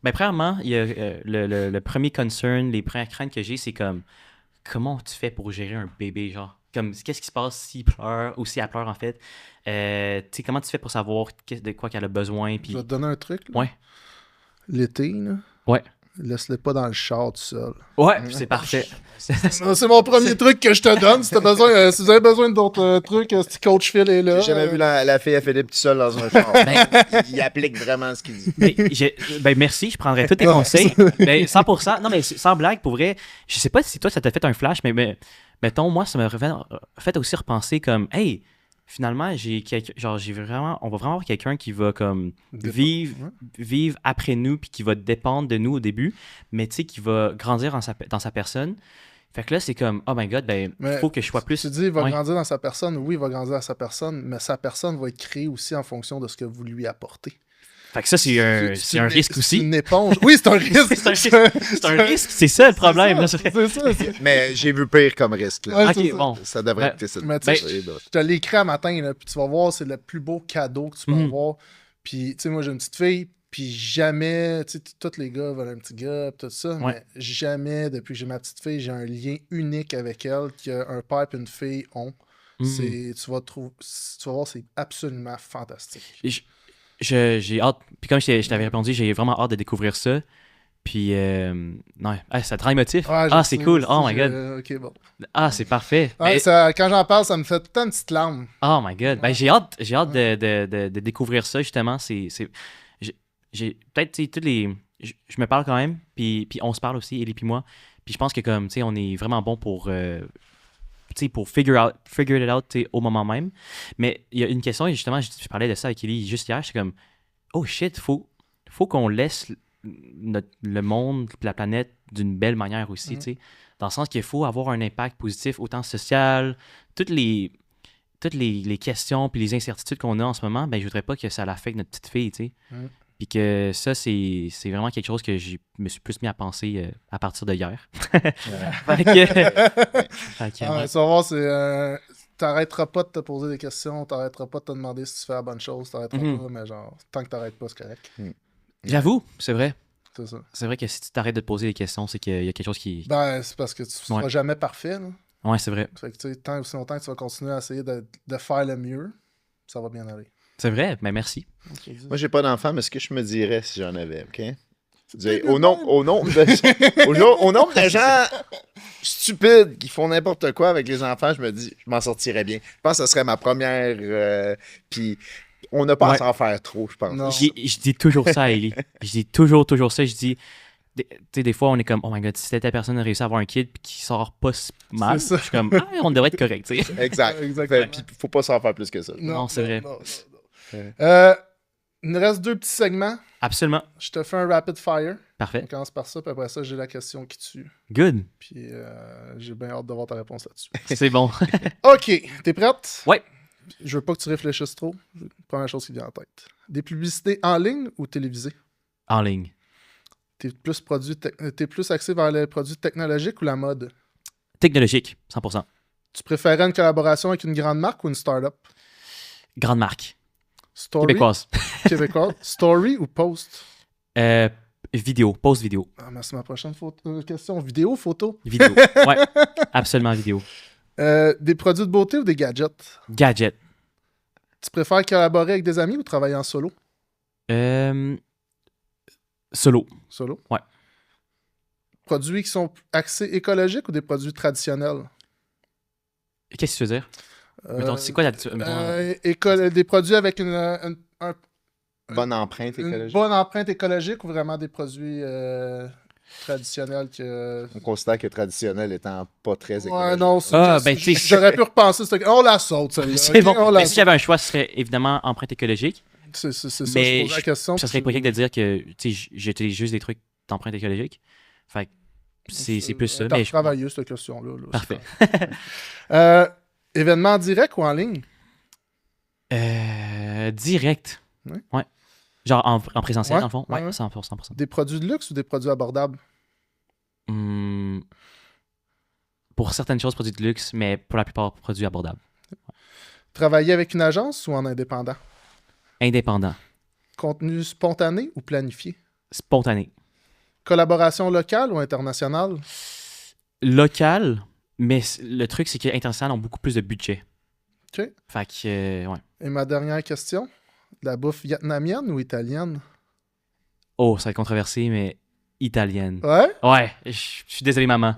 ben, premièrement, il y a le premier concern, les premières craintes que j'ai, c'est comme, comment tu fais pour gérer un bébé, genre? Comme, qu'est-ce qui se passe s'il pleure, ou si elle pleure, en fait? Tu sais, comment tu fais pour savoir de quoi qu'elle a besoin? Puis... Je vais te donner un truc. Là. Ouais. L'été, là. Ouais. Laisse-le pas dans le char tout seul. Ouais, c'est parfait. C'est mon premier truc que je te donne. Si vous avez besoin d'autres trucs, si Coach Phil est là. J'ai jamais vu la fille à Philippe tout seul dans un char. Il applique vraiment ce qu'il dit. Merci, je prendrai tous tes conseils. Mais 100%, non mais sans blague, pour vrai, je sais pas si toi ça t'a fait un flash, mais mettons, moi ça m'a fait aussi repenser comme, hey, finalement, on va vraiment avoir quelqu'un qui va comme vivre après nous puis qui va dépendre de nous au début, mais tu sais, qui va grandir dans sa personne. Fait que là, c'est comme, oh my god, ben, il faut que je sois plus... Tu dis, il va grandir dans sa personne. Oui, il va grandir dans sa personne, mais sa personne va être créée aussi en fonction de ce que vous lui apportez. Fait que ça, c'est un risque aussi. C'est une éponge. Oui, c'est un risque. c'est un risque. C'est ça le problème. C'est ça. Mais j'ai vu pire comme risque. Là. Ouais, ok, bon. Ça devrait être ça. Je te l'ai écrit à matin, là, puis tu vas voir, c'est le plus beau cadeau que tu peux avoir. Puis, tu sais, moi, j'ai une petite fille, puis jamais, tu sais, tous les gars veulent un petit gars, tout ça, mais jamais, depuis que j'ai ma petite fille, j'ai un lien unique avec elle qu'un père et une fille ont. Tu vas voir, c'est absolument fantastique. J'ai hâte. Puis comme je t'avais répondu, j'ai vraiment hâte de découvrir ça. Puis, non, ça te rend émotif. Ouais, c'est cool. Oh my god. Ok, bon. C'est parfait. Ouais, quand j'en parle, ça me fait tant une petite larme. Oh my god. Ben, j'ai hâte de découvrir ça, justement. J'ai peut-être, tu sais, tous les... Je me parle quand même, puis on se parle aussi, Ellie puis moi. Puis je pense que, comme, tu sais, on est vraiment bon pour figure it out au moment même. Mais il y a une question, et justement, je parlais de ça avec Ellie juste hier, c'est comme, oh shit, faut qu'on laisse le monde, la planète d'une belle manière aussi, tu sais. Dans le sens qu'il faut avoir un impact positif, autant social, toutes les questions puis les incertitudes qu'on a en ce moment, ben je voudrais pas que ça l'affecte notre petite fille, tu sais. Puis que ça, c'est vraiment quelque chose que je me suis plus mis à penser à partir de hier. Tu vas voir, t'arrêteras pas de te poser des questions, t'arrêteras pas de te demander si tu fais la bonne chose, t'arrêteras pas, mais genre, tant que t'arrêtes pas, c'est correct. J'avoue, c'est vrai. C'est ça. C'est vrai que si tu t'arrêtes de te poser des questions, c'est qu'il y a quelque chose qui... Ben, c'est parce que tu seras Ouais. jamais parfait. Là. Ouais, c'est vrai. Fait que, tu sais, tant aussi longtemps que tu vas continuer à essayer de faire le mieux, ça va bien aller. C'est vrai, mais merci. Moi, j'ai pas d'enfant, mais ce que je me dirais si j'en avais, OK? Au nombre de gens stupides qui font n'importe quoi avec les enfants, je me dis, je m'en sortirais bien. Je pense que ce serait ma première... Puis on n'a pas à s'en faire trop, je pense. Non. Je dis toujours ça à Ellie. Je dis toujours ça. Je dis... Tu sais, des fois, on est comme, oh my god, si cette personne a réussi à avoir un kid puis qui sort pas mal, je suis comme, on devrait être correct, tu sais. Exact. Exactement. Puis faut pas s'en faire plus que ça. Non, c'est vrai. Non. Il nous reste 2 petits segments. Absolument. Je te fais un rapid fire. On Parfait. commence par ça, puis après ça, j'ai la question qui tue. Good. Puis j'ai bien hâte de voir ta réponse là-dessus. C'est bon. OK, t'es prête? Ouais. Je veux pas que tu réfléchisses trop. Première chose qui vient en tête. Des publicités en ligne ou télévisées? En ligne. T'es plus axé vers les produits technologiques ou la mode? Technologique, 100%. Tu préférais une collaboration avec une grande marque ou une start-up? Grande marque. Story? Québécoise. Québécoise. Story ou post? Vidéo. Pause vidéo. Ah, mais c'est ma prochaine question. Vidéo, photo? Vidéo. Ouais. Absolument vidéo. Des produits de beauté ou des gadgets? Gadget. Tu préfères collaborer avec des amis ou travailler en solo? Solo. Solo? Ouais. Produits qui sont axés écologiques ou des produits traditionnels? Qu'est-ce que tu veux dire? Mettons, c'est quoi la... Des produits avec une Bonne empreinte écologique. bonne empreinte écologique ou vraiment des produits traditionnels que... On considère que traditionnel étant pas très écologique. Ouais, non, j'aurais pu repenser. On la saute, celle-là. C'est Ok, bon. Mais si j'avais un choix, ce serait évidemment empreinte écologique. C'est ça, Mais je pose la question. Ça serait hypocrite de dire que j'utilise juste des trucs d'empreinte écologique. Fait que c'est plus ça. T'as Mais travaillé cette question-là. Là, Parfait. Événement en direct ou en ligne? Direct. Oui. Ouais. Genre en présentiel, Ouais, dans le fond. Ouais, ouais. 100%. Des produits de luxe ou des produits abordables? Pour certaines choses, produits de luxe, mais pour la plupart, produits abordables. Travailler avec une agence ou en indépendant? Indépendant. Contenu spontané ou planifié? Spontané. Collaboration locale ou internationale? Local, mais le truc, c'est que international ont beaucoup plus de budget. OK. Fait que, ouais. Et ma dernière question, la bouffe vietnamienne ou italienne? Oh, ça va être controversé, mais italienne. Ouais? Ouais, je suis désolé, maman.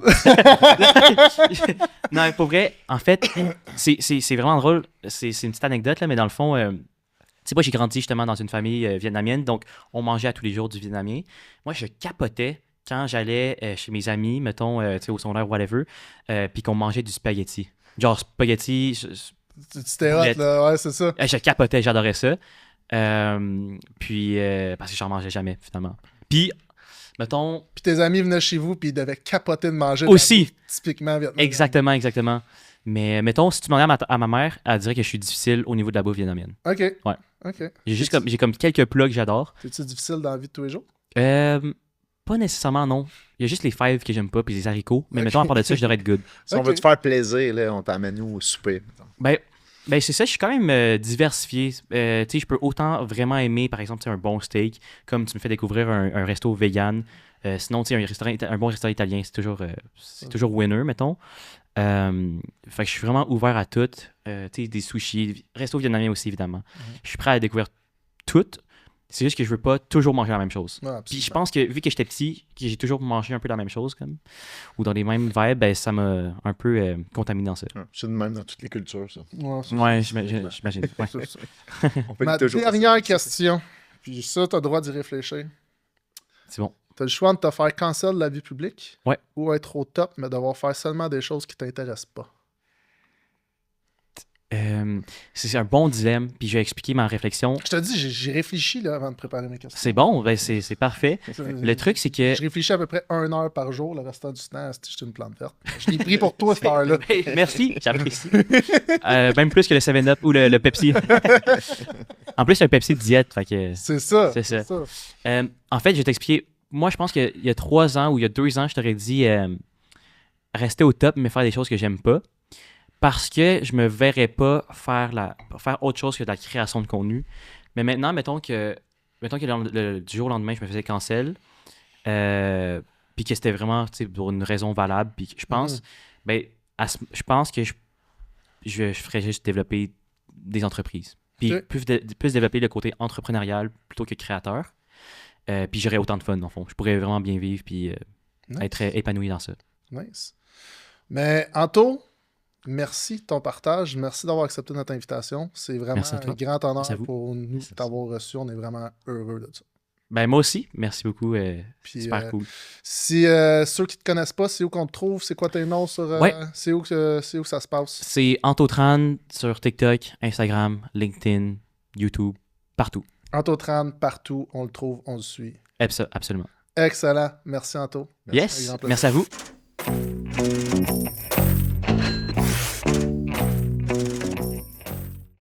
Non, mais pour vrai, en fait, c'est vraiment drôle. C'est une petite anecdote, là, mais dans le fond, tu sais, moi, j'ai grandi justement dans une famille vietnamienne, donc on mangeait à tous les jours du vietnamien. Moi, je capotais quand j'allais chez mes amis, mettons, tu sais, au secondaire, whatever, puis qu'on mangeait du spaghetti. Genre, spaghetti... C'était hot, là. Ouais, c'est ça. Je capotais, j'adorais ça. Puis, parce que j'en mangeais jamais, finalement. Puis, mettons... Puis tes amis venaient chez vous, puis ils devaient capoter de manger. Aussi. Typiquement vietnamien. Exactement. Mais, mettons, si tu demandais à ma mère, elle dirait que je suis difficile au niveau de la bouffe vietnamienne. OK. Ouais. OK. J'ai comme quelques plats que j'adore. C'est-tu difficile dans la vie de tous les jours? Pas nécessairement, non. Il y a juste les fèves que j'aime pas, puis les haricots. Mais mettons, à part de ça, je devrais être good. Si on veut te faire plaisir, là, on t'amène nous au souper. Ben c'est ça, je suis quand même diversifié. Tu sais, je peux autant vraiment aimer, par exemple, un bon steak, comme tu me fais découvrir un resto vegan. Sinon, tu sais, un bon restaurant italien, c'est toujours winner, mettons. Fait que je suis vraiment ouvert à tout. Tu sais, des sushis, resto vietnamien aussi, évidemment. Je suis prêt à découvrir tout. C'est juste que je veux pas toujours manger la même chose. Ouais, Puis je pense que vu que j'étais petit, que j'ai toujours mangé un peu la même chose, comme, ou dans les mêmes vibes, ben ça m'a un peu contaminé dans ça. C'est de même dans toutes les cultures, ça. Ouais, j'imagine. Ouais. On fait Ma toujours dernière question, puis ça, t'as le droit d'y réfléchir. C'est bon. T'as le choix de te faire cancel de la vie publique Ouais. ou être au top, mais devoir faire seulement des choses qui t'intéressent pas. C'est un bon dilemme, puis je vais expliquer ma réflexion. Je te dis, j'ai réfléchi là, avant de préparer mes questions. C'est bon, ben c'est parfait. Le truc, c'est que... Je réfléchis à peu près 1 heure par jour, le restant du temps, j'étais une plante verte. Je l'ai pris pour toi cette heure-là. Merci, j'apprécie. Même plus que le 7-Up ou le Pepsi. En plus, c'est un Pepsi de diète, fait que... C'est ça. C'est ça. En fait, je vais t'expliquer. Moi, je pense qu'il y a 3 ans ou il y a 2 ans, je t'aurais dit rester au top, mais faire des choses que j'aime pas. Parce que je me verrais pas faire autre chose que de la création de contenu. Mais maintenant, mettons que du jour au lendemain, je me faisais cancel. Puis que c'était vraiment pour une raison valable. Puis je pense, je pense que je ferais juste développer des entreprises. Puis plus développer le côté entrepreneurial plutôt que créateur. Puis j'aurais autant de fun, en fond. Je pourrais vraiment bien vivre puis être épanoui dans ça. Nice. Mais Anto, merci de ton partage. Merci d'avoir accepté notre invitation. C'est vraiment un grand honneur pour nous de t'avoir reçu. On est vraiment heureux de ça. Ben moi aussi. Merci beaucoup. Super cool. Si ceux qui ne te connaissent pas, c'est où qu'on te trouve? C'est quoi tes noms sur... c'est où ça se passe? C'est Antotran sur TikTok, Instagram, LinkedIn, YouTube, partout. Antotran, partout. On le trouve, on le suit. Absolument. Excellent. Merci, Anto. Merci à vous.